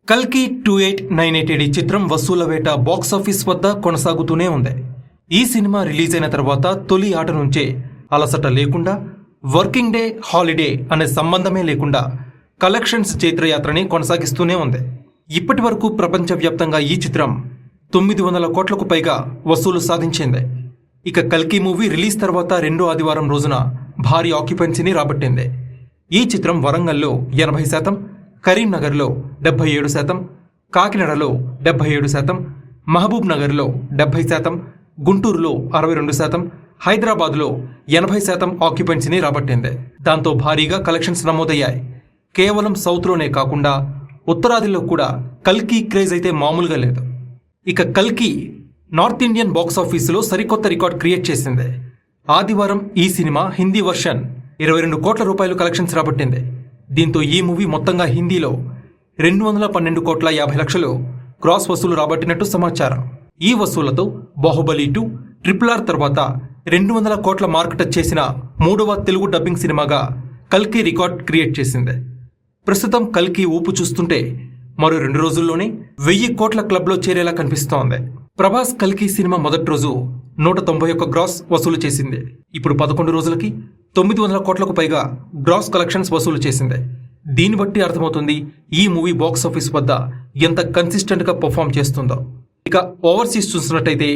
కల్కి 2898 చిత్రం వసూల వేట బాక్సాఫీస్ వద్ద కొనసాగుతూనే ఉంది. ఈ సినిమా రిలీజ్ అయిన తర్వాత తొలి ఆట నుంచే అలసట లేకుండా, వర్కింగ్ డే హాలిడే అనే సంబంధమే లేకుండా కలెక్షన్స్ చైత్రయాత్రని కొనసాగిస్తూనే ఉంది. ఇప్పటి వరకు ప్రపంచవ్యాప్తంగా ఈ చిత్రం 900 కోట్లకు పైగా వసూలు సాధించింది. ఇక కల్కి మూవీ రిలీజ్ తర్వాత రెండో ఆదివారం రోజున భారీ ఆక్యుపెన్సీని రాబట్టింది. ఈ చిత్రం వరంగల్లో 80%, కరీంనగర్లో 77%, కాకినాడలో 77%, మహబూబ్ నగర్లో 70%, గుంటూరులో 62%, హైదరాబాద్లో 80% ఆక్యుపెన్సీని రాబట్టింది. దాంతో భారీగా కలెక్షన్స్ నమోదయ్యాయి. కేవలం సౌత్లోనే కాకుండా ఉత్తరాదిలో కూడా కల్కి క్రేజ్ అయితే మామూలుగా లేదు. ఇక కల్కి నార్త్ ఇండియన్ బాక్సాఫీసులో సరికొత్త రికార్డ్ క్రియేట్ చేసింది. ఆదివారం ఈ సినిమా హిందీ వర్షన్ 22 కోట్ల రూపాయలు కలెక్షన్స్ రాబట్టింది. దీంతో ఈ మూవీ మొత్తంగా హిందీలో 212 కోట్ల 50 లక్షలు గ్రాస్ వసూలు రాబట్టినట్టు సమాచారం. ఈ వసూళ్లతో బాహుబలి 2, RRR తర్వాత 200 కోట్ల మార్క్ టచ్ చేసిన మూడవ తెలుగు డబ్బింగ్ సినిమాగా కల్కి రికార్డ్ క్రియేట్ చేసింది. ప్రస్తుతం కల్కి ఊపు చూస్తుంటే మరో 2 రోజుల్లోనే 1000 కోట్ల క్లబ్లో చేరేలా కనిపిస్తోంది. ప్రభాస్ కల్కి సినిమా మొదటి రోజు 191 గ్రాస్ వసూలు చేసింది. ఇప్పుడు 11 రోజులకి 900 కోట్లకు పైగా గ్రాస్ కలెక్షన్స్ వసూలు చేసింది. దీన్ని బట్టి అర్థమవుతుంది ఈ మూవీ బాక్స్ ఆఫీస్ వద్ద ఎంత కన్సిస్టెంట్గా పర్ఫామ్ చేస్తుందో. ఇక ఓవర్సీస్ చూసినట్టయితే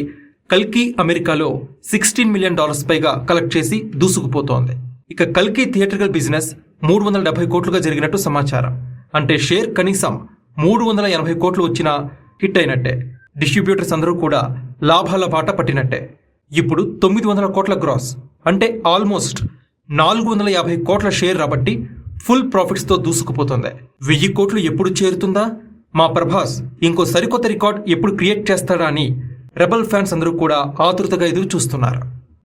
కల్కి అమెరికాలో $16 మిలియన్ పైగా కలెక్ట్ చేసి దూసుకుపోతోంది. ఇక కల్కి థియేట్రికల్ బిజినెస్ 370 కోట్లుగా జరిగినట్టు సమాచారం. అంటే షేర్ కనీసం 380 కోట్లు వచ్చినా హిట్ అయినట్టే. డిస్ట్రిబ్యూటర్స్ అందరూ కూడా లాభాల బాట పట్టినట్టే. ఇప్పుడు 900 కోట్ల గ్రాస్ అంటే ఆల్మోస్ట్ 450 కోట్ల షేర్ రాబట్టి ఫుల్ ప్రాఫిట్స్తో దూసుకుపోతుంది. 1000 కోట్లు ఎప్పుడు చేరుతుందా, మా ప్రభాస్ ఇంకో సరికొత్త రికార్డ్ ఎప్పుడు క్రియేట్ చేస్తాడా అని రెబల్ ఫ్యాన్స్ అందరూ కూడా ఆతృతగా ఎదురు చూస్తున్నారు.